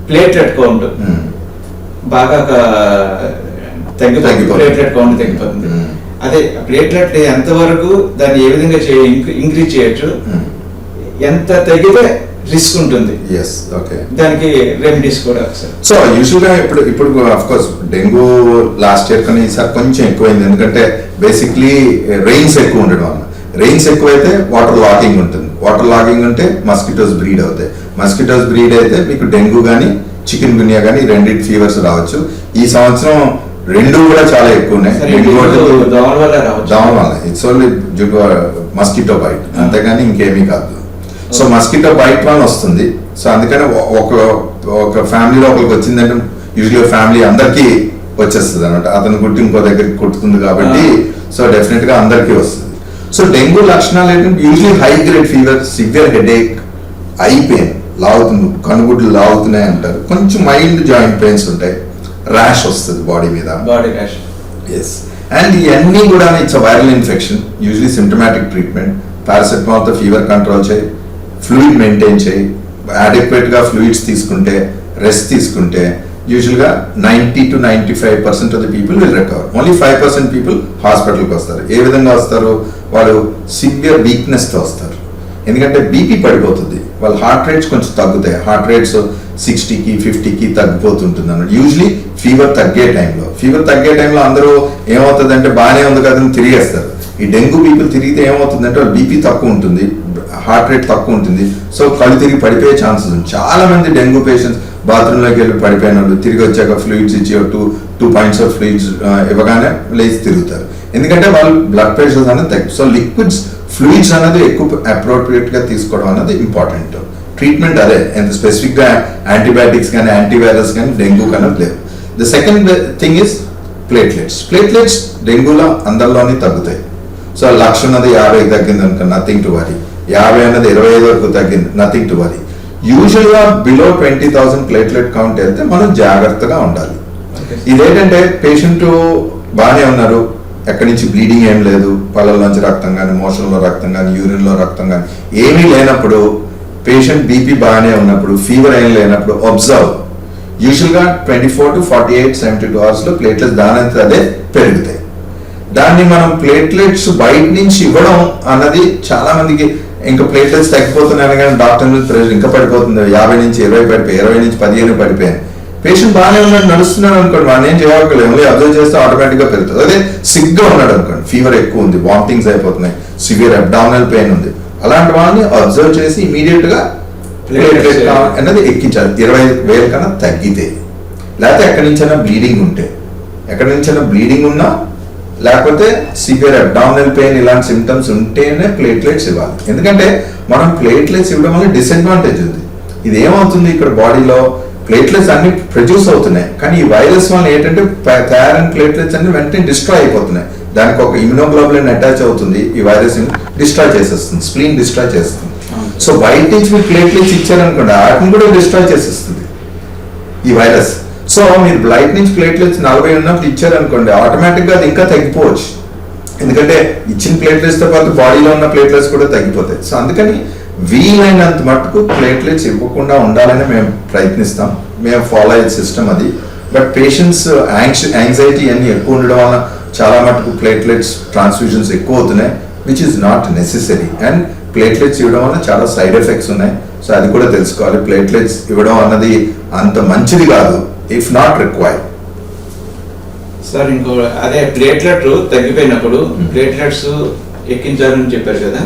ప్లేట్లెట్ కౌంట్ బాగా ప్లేట్లెట్ కౌంట్ తగ్గిపోతుంది. అదే ప్లేట్లెట్ ఎంతవరకు దాన్ని ఏ విధంగా ఇంక్రీజ్ చేయొచ్చు, ఎంత తగ్గితే రిస్క్ ఉంటుంది, దానికి రెమెడీస్ కూడా సార్. సో యూజువల్ గా ఇప్పుడు of course dengue last year కానీ ఈసారి కొంచెం ఎక్కువైంది, ఎందుకంటే బేసిక్లీ రెయిన్స్ ఎక్కువ ఉండడం వల్ల. రెయిన్స్ ఎక్కువైతే వాటర్ లాగింగ్ ఉంటుంది, వాటర్ లాగింగ్ అంటే మస్కిటోస్ బ్రీడ్ అవుతాయి, మస్కిటోస్ బ్రీడ్ అయితే మీకు డెంగ్యూ కానీ చికెన్ గున్యా కానీ రెండింటి ఫీవర్స్ రావచ్చు. ఈ సంవత్సరం రెండు కూడా చాలా ఎక్కువ ఉన్నాయి. దోమల వల్ల it's only due to mosquito bite, అంతేగాని ఇంకేమీ కాదు. సో మస్కిటో బైట్ వల్ల వస్తుంది. సో అందుకని ఒక ఫ్యామిలీలో ఒకరికి వచ్చిందంటే యూజువల్ ఫ్యామిలీ అందరికీ వచ్చేస్తుంది అనమాట, అతను కుట్టి ఇంకో దగ్గరికి కుట్టుతుంది కాబట్టి సో డెఫినెట్ గా అందరికీ వస్తుంది. సో డెంగ్యూ లక్షణాలు ఏంటంటే usually high grade fever, severe headache, eye pain, లాగుతుంది, కనుగుడ్లు లాగుతున్నాయి అంటారు, కొంచెం మైల్డ్ జాయింట్ పెయిన్స్ ఉంటాయి, ర్యాష్ వస్తుంది బాడీ మీద, బాడీ ర్యాష్. ఎస్. అండ్ ఇవన్నీ కూడా it's viral infection, usually symptomatic treatment, పారాసెటమాల్తో ఫీవర్ కంట్రోల్ చేయి, ఫ్లూయిడ్ మెయింటైన్ చేయి, అడెక్వేట్గా ఫ్లూయిడ్స్ తీసుకుంటే, రెస్ట్ తీసుకుంటే యూజువల్గా 90 to 95% of the people will recover. Only 5% people హాస్పిటల్కి వస్తారు. ఏ విధంగా వస్తారు? వాళ్ళు సివియర్ వీక్నెస్తో వస్తారు, ఎందుకంటే బీపీ పడిపోతుంది, వాళ్ళ హార్ట్ రేట్స్ కొంచెం తగ్గుతాయి, హార్ట్ రేట్స్ 60కి 50కి తగ్గిపోతుంటుంది అన్నమాట. యూజువలీ ఫీవర్ తగ్గే టైంలో అందరూ ఏమవుతుందంటే బాగానే ఉంది కదా తిరిగేస్తారు. ఈ డెంగ్యూ పీపుల్ తిరిగితే ఏమవుతుందంటే వాళ్ళ బీపీ తక్కువ ఉంటుంది, హార్ట్ రేట్ తక్కువ ఉంటుంది, సో కళ్ళు తిరిగి పడిపోయే ఛాన్సెస్ ఉంది. చాలా మంది డెంగ్యూ పేషెంట్స్ బాత్రూంలోకి వెళ్ళి పడిపోయిన వాళ్ళు తిరిగి వచ్చాక ఫ్లూయిడ్స్ ఇచ్చి 2 points ఆఫ్ ఫ్లూయిడ్స్ ఇవ్వగానే లేచి తిరుగుతారు, ఎందుకంటే వాళ్ళు బ్లడ్ ప్రెషర్స్ అనేది తగ్గి. సో లిక్విడ్స్, ఫ్లూయిడ్స్ అనేది ఎక్కువ అప్రోప్రియేట్ గా తీసుకోవడం అనేది ఇంపార్టెంట్. ట్రీట్మెంట్ అదే, ఎంత స్పెసిఫిక్ గా యాంటీబయాటిక్స్ కానీ యాంటీవైరస్ కానీ డెంగ్యూ అనేది లేదు. The second thing is platelets డెంగ్యూలో అందరిలోని తగ్గుతాయి. సో 1,00,000 అన్నది 50కి తగ్గింది అనుకో, నథింగ్ టు వరీ. 50 అన్నది 25 వరకు తగ్గింది, నథింగ్ టు వరీ. యూజువల్ గా బిలో 20,000 ప్లేట్లెట్ కౌంట్ వెళ్తే మనం జాగ్రత్తగా ఉండాలి. ఇదేంటంటే పేషెంట్ బాగానే ఉన్నారు, ఎక్కడి నుంచి బ్లీడింగ్ ఏం లేదు, పళ్ళల్లోంచి రక్తం కానీ, మోషన్లో రక్తం కానీ, యూరిన్లో రక్తం కానీ ఏమీ లేనప్పుడు, పేషెంట్ బీపీ బాగానే ఉన్నప్పుడు, ఫీవర్ ఏం లేనప్పుడు అబ్జర్వ్. యూజువల్గా 24 to 48, 72 hours లో ప్లేట్లెట్స్ దానంతా అదే పెరుగుతాయి. దాన్ని మనం ప్లేట్లెట్స్ బయట నుంచి ఇవ్వడం అన్నది చాలా మందికి ఇంకా ప్లేట్లెట్స్ తగ్గిపోతున్నాయి కానీ డాక్టర్ మీద ప్రెషర్ ఇంకా పడిపోతుంది, 50 నుంచి 20 పడిపోయి, 20 నుంచి 15 పడిపోయాను. పేషెంట్ బాగానే ఉన్నాడు, నడుస్తున్నాడు అనుకోండి, మనం ఏం చేయక్కర్లేదు, అబ్జర్వ్ చేస్తే ఆటోమేటిక్గా పెరుగుతుంది. అదే సిగ్గా ఉన్నాడు అనుకోండి, ఫీవర్ ఎక్కువ ఉంది, వామిటింగ్స్ అయిపోతున్నాయి, సివియర్ అబ్డామినల్ పెయిన్ ఉంది, అలాంటి వాళ్ళని అబ్జర్వ్ చేసి ఇమీడియట్ గా ప్లేట్లెట్ అనేది ఎక్కించాలి. 20,000 కన్నా తగ్గితే, లేకపోతే ఎక్కడి నుంచైనా బ్లీడింగ్ ఉంటే, ఎక్కడి నుంచైనా బ్లీడింగ్ ఉన్నా, లేకపోతే సివియర్ అబ్డామినల్ పెయిన్ ఇలాంటి సిమ్టమ్స్ ఉంటేనే ప్లేట్లెట్స్ ఇవ్వాలి. ఎందుకంటే మనం ప్లేట్లెట్స్ ఇవ్వడం వల్ల డిసడ్వాంటేజ్ ఉంది. ఇది ఏమవుతుంది, ఇక్కడ బాడీలో ప్లేట్లెట్స్ అన్ని ప్రొడ్యూస్ అవుతున్నాయి, కానీ ఈ వైరస్ వల్ల ఏంటంటే తయారైన ప్లేట్లెట్స్ అన్ని వెంటనే డిస్ట్రాయ్ అయిపోతున్నాయి. దానికి ఒక ఇమ్యునోగ్లోబులిన్ అటాచ్ అవుతుంది, ఈ వైరస్ డిస్ట్రాయ్ చేసేస్తుంది, స్ప్లీన్ డిస్ట్రాయ్ చేస్తుంది. సో బయట నుంచి మీరు ప్లేట్లెట్స్ ఇచ్చారనుకోండి, వాటిని కూడా డిస్ట్రాయ్ చేసేస్తుంది ఈ వైరస్. సో మీరు బయట నుంచి ప్లేట్లెట్స్ 40 ఉన్నప్పుడు ఇచ్చారనుకోండి, ఆటోమేటిక్గా అది ఇంకా తగ్గిపోవచ్చు. ఎందుకంటే ఇచ్చిన ప్లేట్లెట్స్తో పాటు బాడీలో ఉన్న ప్లేట్లెట్స్ కూడా తగ్గిపోతాయి. సో అందుకని వీలైనంత మటుకు ప్లేట్లెట్స్ ఇవ్వకుండా ఉండాలని మేము ప్రయత్నిస్తాం, మేము ఫాలో అయ్యే సిస్టమ్ అది. బట్ పేషెంట్స్ యాంగ్జైటీ అన్ని ఎక్కువ ఉండడం వల్ల చాలా మటుకు ప్లేట్లెట్స్ ట్రాన్స్ఫ్యూజన్స్ ఎక్కువ అవుతున్నాయి, which is not necessary. And platelets ఇవ్వడం వల్ల చాలా సైడ్ ఎఫెక్ట్స్ ఉన్నాయి. సో అది కూడా తెలుసుకోవాలి. ప్లేట్లెట్స్ ఇవ్వడం అన్నది అంత మంచిది కాదు, ఇఫ్ నాట్ రిక్వైర్డ్. సార్ ఇంకో అదే ప్లేట్లెట్ తగ్గిపోయినప్పుడు ప్లేట్లెట్స్ ఎక్కించాలని చెప్పారు కదా,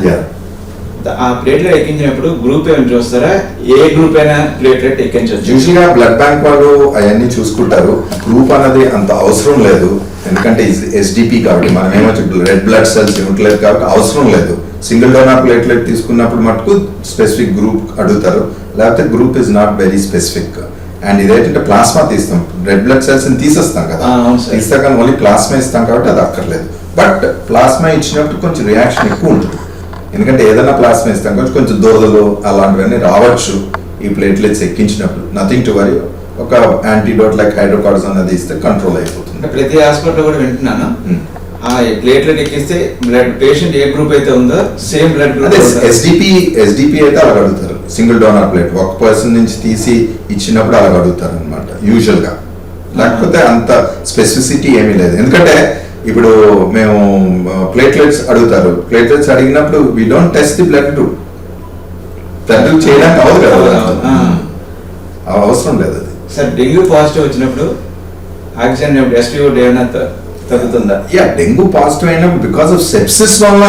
ఆ ప్లేట్లెట్ ఎక్కించినప్పుడు గ్రూప్ ఏమైనా చూస్తారా? ఏ గ్రూప్ అయినా ప్లేట్లెట్ ఎక్కించవచ్చు? యూజువల్గా బ్లడ్ బ్యాంక్ వాళ్ళు అవన్నీ చూసుకుంటారు. గ్రూప్ అన్నది అంత అవసరం లేదు, ఎందుకంటే ఎస్డిపి కాబట్టి మనం ఏమొచ్చి రెడ్ బ్లడ్ సెల్స్ ఇవ్వట్లేదు కాబట్టి అవసరం లేదు. సింగిల్ డోనర్ ప్లేట్లెట్ తీసుకున్నప్పుడు మటుకు స్పెసిఫిక్ గ్రూప్ అడుగుతారు, లేకపోతే group is not very specific. And ఇదేంటంటే ప్లాస్మా తీస్తాం, రెడ్ బ్లడ్ సెల్స్ తీసేస్తాం కదా, తీస్తాం కానీ ఓన్లీ ప్లాస్మా ఇస్తాం కాబట్టి అది అక్కర్లేదు. బట్ ప్లాస్మా ఇచ్చినప్పుడు కొంచెం రియాక్షన్ ఎక్కువ ఉంటుంది, ఎందుకంటే ఏదైనా ప్లాస్మా ఇస్తాం కొంచెం దోదలు అలాంటివన్నీ రావచ్చు ఈ ప్లేట్లెట్స్ ఎక్కించినప్పుడు. Nothing to worry. ఒక యాంటీడోట్ లైక్ హైడ్రోకార్టిజోన్ అనేది ఇస్తే కంట్రోల్ అయిపోతుంది. ప్రతి హాస్పిటల్ కూడా వింటున్నాను, ఆ ప్లేట్లెట్ ఎక్కిస్తే బ్లడ్ పేషెంట్ ఏ గ్రూప్ అయితే ఉందో సేమ్ బ్లడ్ గ్రూప్. ఎస్డిపి అయితే అలా అడుగుతారు, సింగిల్ డోనర్ ప్లేట్ ఒక పర్సన్ నుంచి తీసి ఇచ్చినప్పుడు అలా అడుగుతారు అనమాట యూజువల్ గా. లేకపోతే అంత స్పెసిఫిసిటీ ఏమీ లేదు, ఎందుకంటే ఇప్పుడు మేము ప్లేట్లెట్స్ అడుగుతారు, ప్లేట్లెట్స్ అడిగినప్పుడు we don't test the blood group, blood చేయడానికి అవ్వదు కదా, అవసరం లేదు అది. సార్ డెంగ్యూ పాజిటివ్ వచ్చినప్పుడు ఆక్సిజన్ ఎస్పీఓ ఏమైనా తగ్గుతుందా? యా, డెంగ్యూ పాజిటివ్ అయినప్పుడు బికాస్ ఆఫ్ సెప్సిస్ వల్ల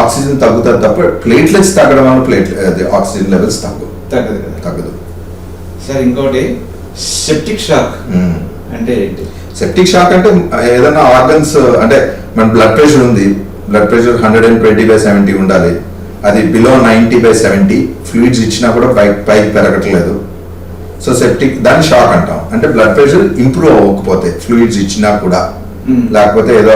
ఆక్సిజన్ తగ్గుతుంది తప్ప ప్లేట్లెట్స్ తగ్గడం వల్ల ఆక్సిజన్ లెవెల్స్ తగ్గదు. సార్ ఇంకోటి సెప్టిక్ షాక్ అంటే ఏంటి? సెప్టిక్ షాక్ అంటే ఏదైనా ఆర్గన్స్, అంటే మన బ్లడ్ ప్రెషర్ ఉంది, బ్లడ్ ప్రెషర్ 120/70 ఉండాలి, అది బిలో 90/70, ఫ్లూయిడ్స్ ఇచ్చినా కూడా పైకి పెరగట్లేదు. సో సెప్టిక్, దాన్ని షాక్ అంటాం. అంటే బ్లడ్ ప్రెషర్ ఇంప్రూవ్ అవ్వకపోతే ఫ్లూయిడ్స్ ఇచ్చినా కూడా, లేకపోతే ఏదో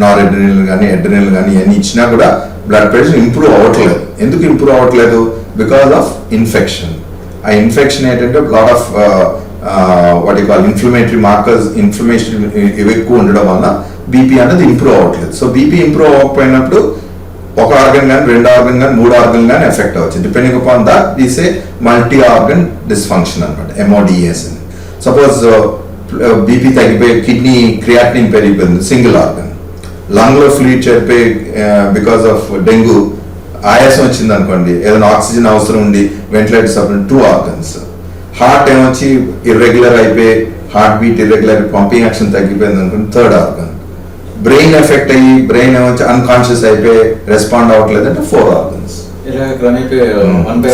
నార్ ఎడ్రినల్ కానీ ఎడ్రినల్ కానీ ఇవన్నీ ఇచ్చినా కూడా బ్లడ్ ప్రెషర్ ఇంప్రూవ్ అవ్వట్లేదు. ఎందుకు ఇంప్రూవ్ అవ్వట్లేదు? Because of infection. ఆ ఇన్ఫెక్షన్ ఏంటంటే lot of what you call inflammatory markers, inflammation ఇవి ఎక్కువ ఉండడం వల్ల బీపీ అనేది ఇంప్రూవ్ అవ్వట్లేదు. సో బీపీ ఇంప్రూవ్ అవ్వకపోయినప్పుడు ఒక ఆర్గన్ కానీ 2 ఆర్గన్ కానీ 3 ఆర్గన్ కానీ ఎఫెక్ట్ అవ్వచ్చు. Depending upon that we say multi organ dysfunction అనమాట, MODS అని. సపోజ్ బీపీ తగ్గిపోయి కిడ్నీ క్రియాటినిన్ పెరిగిపోయింది, సింగిల్ ఆర్గన్. లంగ్ లో ఫ్లూయిడ్ చేరిపోయి బికాస్ ఆఫ్ డెంగ్యూ ఆయాసం వచ్చింది అనుకోండి, ఏదైనా ఆక్సిజన్ అవసరం ఉండి వెంటిలేటర్ సపోర్ట్ 2 ఆర్గన్స్. హార్ట్ ఏమొచ్చి ఇర్రెగ్యులర్ అయిపోయి heart beat irregular, pumping action తగ్గిపోయింది అనుకోండి, 3rd ఆర్గన్. బ్రెయిన్ ఎఫెక్ట్ అయ్యి బ్రెయిన్ ఏమొచ్చి అన్కాన్షియస్ అయిపోయి రెస్పాండ్ అవ్వట్లేదు అంటే 4 ఆర్గన్స్.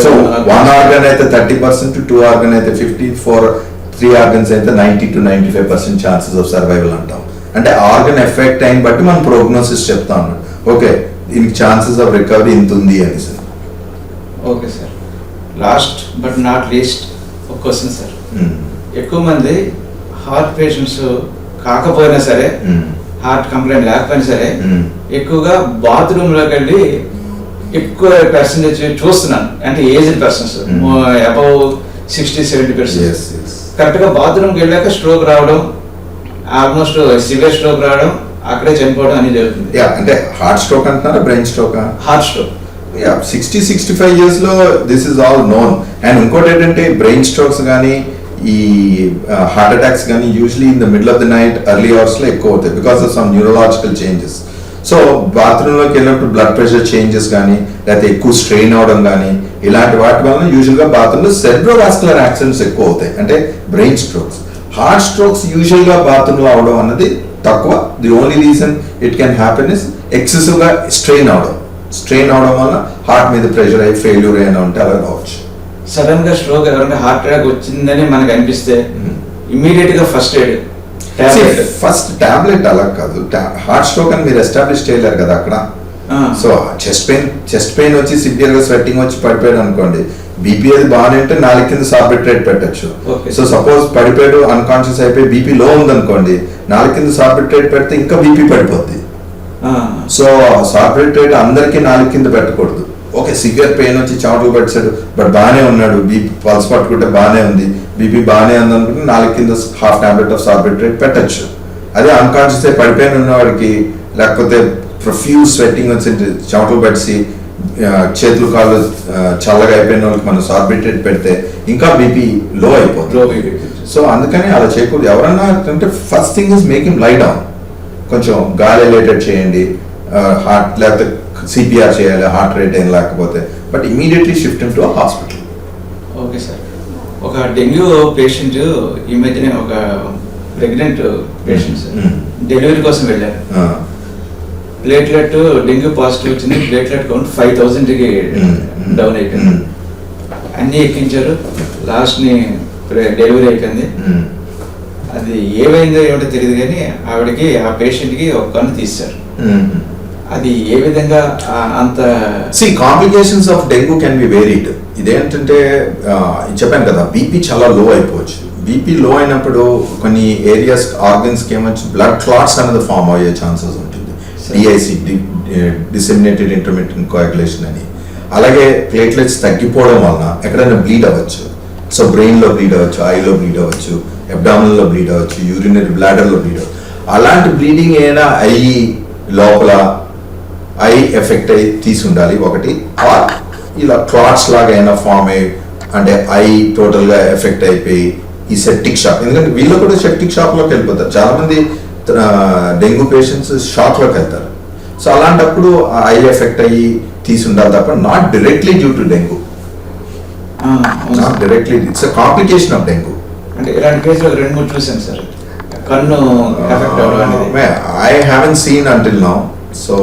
సో 1 ఆర్గన్ అయితే 30%, 2 ఆర్గన్ అయితే 50%, 3 ఆర్గన్స్ అయితే 90 to 95% ఛాన్సెస్ ఆఫ్ సర్వైవల్ అంటాం. అంటే ఆర్గన్ ఎఫెక్ట్ అయిన బట్టి మనం ప్రోగ్నోసిస్ చెప్తా ఉన్నాం, ఓకే దీనికి ఛాన్సెస్ ఆఫ్ రికవరీ ఇంత ఉంది అని sir. Okay sir, last but not least ఒక క్వశ్చన్ సార్. ఎక్కువ మంది హార్ట్ పేషెంట్స్ కాకపోయినా సరే, హార్ట్ కంప్లైంట్ లేకపోయినా సరే, ఎక్కువగా బాత్రూమ్ లోకి వెళ్ళి ఎక్కువ పర్సెంటేజ్ చూస్తున్నాను, అంటే ఏజ్డ్ పర్సన్స్ అబౌవ్ 60-70%. కరెక్ట్ గా బాత్రూమ్కి వెళ్ళాక స్ట్రోక్ రావడం, ఆల్మోస్ట్ సివియర్ స్ట్రోక్ రావడం, అక్కడే చనిపోవడం అనేది జరుగుతుంది. అంటే హార్ట్ స్ట్రోక్ అంటున్నారా, brain stroke? Heart stroke. 60-65 years లో this is all known. And ఇంకోటి ఏంటంటే బ్రెయిన్ స్ట్రోక్స్ కానీ ఈ హార్ట్ అటాక్స్ కానీ usually in the middle of the night early అవర్స్లో ఎక్కువ అవుతాయి because of some neurological changes. So బాత్రూంలోకి వెళ్ళినప్పుడు బ్లడ్ ప్రెషర్ చేంజెస్ కానీ లేకపోతే ఎక్కువ స్ట్రెయిన్ అవడం కానీ ఇలాంటి వాటి వలన యూజువల్గా బాత్రూంలో సెరెబ్రోవాస్కులర్ యాక్సిడెంట్స్ ఎక్కువ అవుతాయి, అంటే బ్రెయిన్ స్ట్రోక్స్. హార్ట్ స్ట్రోక్స్ యూజువల్గా బాత్రూంలో అవడం అన్నది తక్కువ. The only reason it can happen is ఎక్సెసివ్గా స్ట్రెయిన్ అవడం వల్ల హార్ట్ మీద ప్రెషర్ అయ్యి ఫెయిల్యూర్ అయినా ఉంటే అలా రావచ్చు. సడన్ గా స్ట్రోక్ ఎవరైనా హార్ట్ అటాక్ వచ్చిందని మనకు అనిపిస్తే ఇమీడియట్ గా ఫస్ట్ ఎయిడ్ ఫస్ట్ టాబ్లెట్ అలా కాదు. హార్ట్ స్ట్రోక్ అని మీరు ఎస్టాబ్లిష్ చేయలేరు కదా అక్కడ. సో చెస్ట్ పెయిన్ వచ్చి సివియర్ గా స్వెట్టింగ్ వచ్చి పడిపోయాడు అనుకోండి, బీపీ అది బాగానే ఉంటే 4 కింద సార్బిట్రేట్ పెట్టచ్చు. సో సపోజ్ పడిపోయాడు అన్కాన్షియస్ అయిపోయి బీపీ లో ఉందనుకోండి, 4 కింద సార్బిట్రేట్ పెడితే ఇంకా బీపీ పడిపోద్ది. సో సార్బిట్రేట్ అందరికీ 4 కింద పెట్టకూడదు. ఓకే, సివియర్ పెయిన్ వచ్చి చెమటలు పట్టాడు బట్ బాగానే ఉన్నాడు, బీపీ పల్స్ పట్టుకుంటే బాగానే ఉంది, బీపీ బాగానే ఉంది అనుకుంటే 4 కింద హాఫ్ టాబ్లెట్ ఆఫ్ సార్బిట్రేట్ పెట్టచ్చు. అదే అన్కాన్షియస్ అయి పడిపోయిన ఉన్నవాడికి లేకపోతే ప్రొఫ్యూజ్ స్వెట్టింగ్ వచ్చి చెమటలు పట్టి చేతులు కాళ్ళు చల్లగా అయిపోయిన వాళ్ళకి మనం సార్బిట్రేట్ పెడితే ఇంకా బీపీ లో అయిపోతుంది. సో అందుకని అలా చేయకూడదు. ఎవరన్నా అంటే first thing is make him lie down, కొంచెం గాలి రిలేటెడ్ చేయండి, హార్ట్ లేకపోతే సిపిఆర్ చేయాలి హార్ట్ రేట్ ఏం లేకపోతే, but immediately shift to hospital. Okay sir. ఒక డెంగ్యూ పేషెంట్ ఈ మధ్యనే ఒక ప్రెగ్నెంట్ పేషెంట్ డెలివరీ కోసం వెళ్ళారు. ప్లేట్లెట్ డెంగ్యూ పాజిటివ్ వచ్చింది, ప్లేట్లెట్ కౌంట్ 5000కి డౌన్ అయిపోయింది. అన్నీ ఎక్కించారు, లాస్ట్ని డెలివరీ అయిపోయింది. అది ఏమైందో ఏమిటో తెలియదు కానీ ఆవిడకి ఆ పేషెంట్కి ఒక కన్ను తీశారు. అది ఏ విధంగా అంత complications of dengue can be varied. ఇదేంటంటే చెప్పాను కదా, బీపీ చాలా లో అయిపోవచ్చు. బీపీ లో అయినప్పుడు కొన్ని ఏరియాస్ ఆర్గన్స్కి ఏమొచ్చు బ్లడ్ క్లాట్స్ అనేది ఫామ్ అయ్యే ఛాన్సెస్ ఉంటుంది, డిఐసి డిసెమినేటెడ్ ఇంటర్మిటెంట్ కోయాగులేషన్ అని. అలాగే ప్లేట్లెట్స్ తగ్గిపోవడం వలన ఎక్కడైనా బ్లీడ్ అవ్వచ్చు. సో బ్రెయిన్లో బ్లీడ్ అవ్వచ్చు, ఐలో బ్లీడ్ అవ్వచ్చు, అబ్డామినల్లో బ్లీడ్ అవ్వచ్చు, యూరినరీ బ్లాడర్లో బ్లీడ్ అవ్వచ్చు. అలాంటి బ్లీడింగ్ ఏమైనా అయ్యి లోపల ఐ ఎఫెక్ట్ అయ్యి తీసి ఉండాలి ఒకటి. ఇలా క్లాట్స్ లాగా అయినా ఫామ్ అయ్యి అంటే ఐ టోటల్గా ఎఫెక్ట్ అయిపోయి ఈ సెప్టిక్ షాక్, ఎందుకంటే వీళ్ళు కూడా సెప్టిక్ షాక్లోకి వెళ్ళిపోతారు. చాలామంది డెంగ్యూ పేషెంట్స్ షాక్లోకి వెళ్తారు. సో అలాంటప్పుడు ఐ ఎఫెక్ట్ అయ్యి తీసి ఉండాలి తప్ప not directly due to dengue, not directly. It's a complication of dengue. అంటే ఇలాంటి కేసులు 2-3 చూసాను సార్, కన్ను ఎఫెక్ట్ అవ్వడం. I haven't seen until now. So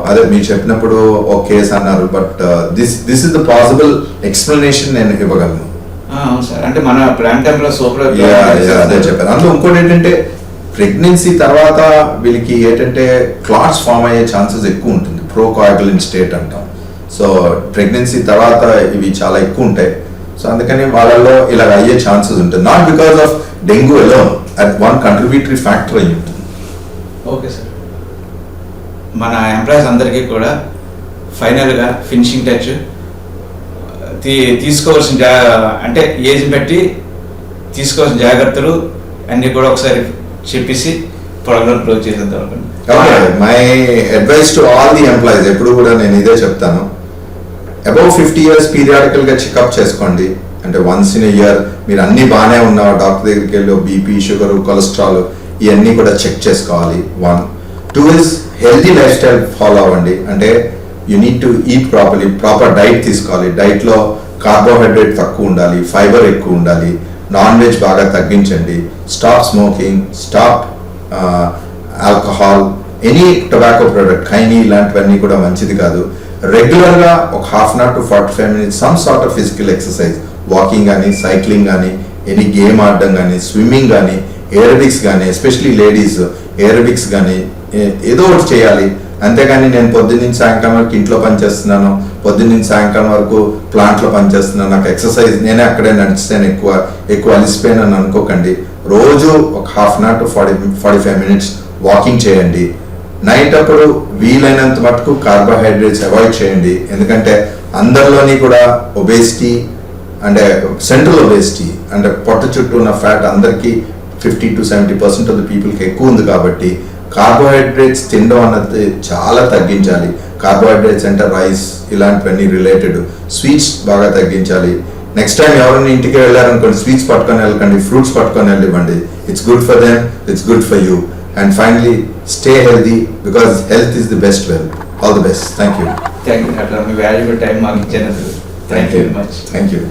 అదే మీరు చెప్పినప్పుడు ఒక కేసు అన్నారు, but this is the possible explanation నేను ఇవ్వగలను. అంటే మన ప్లాంటంలో సూపర్ అదే చెప్పాను. అందులో ఇంకోటి ఏంటంటే ప్రెగ్నెన్సీ తర్వాత వీళ్ళకి ఏంటంటే క్లాట్స్ ఫామ్ అయ్యే ఛాన్సెస్ ఎక్కువ ఉంటుంది, ప్రోకోయాగులెంట్ స్టేట్ అంటాం. సో ప్రెగ్నెన్సీ తర్వాత ఇవి చాలా ఎక్కువ ఉంటాయి. సో అందుకని వాళ్ళలో ఇలా అయ్యే ఛాన్సెస్ ఉంటుంది, not because of dengue alone, at one contributory factor అయ్యి ఉంటుంది. Okay sir. మన ఎంప్లాయీస్ అందరికీ కూడా ఫైనల్గా ఫినిషింగ్ టచ్ తీసుకోవాల్సిన అంటే ఏజ్ బట్టి తీసుకోవాల్సిన జాగ్రత్తలు అన్నీ కూడా ఒకసారి చెప్పేసి ప్రోగ్రామ్ క్లోజ్ చేసేద్దాం అనుకోండి. My advice to all the employees ఎప్పుడు కూడా నేను ఇదే చెప్తాను, అబౌవ్ 50 years పీరియాడికల్గా చెకప్ చేసుకోండి. అంటే వన్స్ ఇన్ ఎ ఇయర్ మీరు అన్ని బాగానే ఉన్నావు, డాక్టర్ దగ్గరికి వెళ్ళి బీపీ, షుగర్, కొలెస్ట్రాల్ ఇవన్నీ కూడా చెక్ చేసుకోవాలి. 1. 2 is healthy life style follow అవ్వండి. అంటే you need to eat properly, proper diet తీసుకోవాలి. డైట్లో కార్బోహైడ్రేట్ తక్కువ ఉండాలి, ఫైబర్ ఎక్కువ ఉండాలి, నాన్ వెజ్ బాగా తగ్గించండి, stop smoking, stop alcohol, any tobacco product, khaini ఇలాంటివన్నీ కూడా మంచిది కాదు. రెగ్యులర్గా ఒక 1/2 hour to 45 minutes some sort of physical exercise, walking కానీ, సైక్లింగ్ కానీ, ఎనీ గేమ్ ఆడడం కానీ, స్విమ్మింగ్ కానీ, ఏరోబిక్స్ కానీ, ఎస్పెషలీ లేడీస్ ఏరోబిక్స్ కానీ ఏదో ఒకటి చేయాలి. అంతేగాని నేను పొద్దున్నుంచి సాయంకాలం వరకు ఇంట్లో పనిచేస్తున్నాను, పొద్దున్నుంచి సాయంకాలం వరకు ప్లాంట్లో పనిచేస్తున్నాను, నాకు ఎక్సర్సైజ్ నేనే అక్కడే నడిచాను, ఎక్కువ అలిసిపోయానని అనుకోకండి. రోజు ఒక 1/2 hour to 45 minutes వాకింగ్ చేయండి. నైట్ అప్పుడు వీలైనంత మటుకు కార్బోహైడ్రేట్స్ అవాయిడ్ చేయండి. ఎందుకంటే అందరిలోని కూడా ఒబేసిటీ అంటే సెంట్రల్ ఒబేసిటీ అంటే పొట్ట చుట్టూ ఉన్న ఫ్యాట్ అందరికీ 50 to 70% ఆఫ్ ద పీపుల్కి ఎక్కువ ఉంది. కాబట్టి కార్బోహైడ్రేట్స్ తినడం అన్నది చాలా తగ్గించాలి. కార్బోహైడ్రేట్స్ అంటే రైస్ ఇలాంటివన్నీ రిలేటెడ్, స్వీట్స్ బాగా తగ్గించాలి. నెక్స్ట్ టైం ఎవరైనా ఇంటికి వెళ్ళారనుకోండి, స్వీట్స్ పట్టుకొని వెళ్ళకండి, ఫ్రూట్స్ పట్టుకొని వెళ్ళివ్వండి. It's good for them, it's good for you. And finally stay healthy, because health is the best wealth. All the best. Thank you. Thank you doctor, మీ వాల్యుబుల్ టైం మాకు ఇచ్చినందుకు thank you very much. Thank you.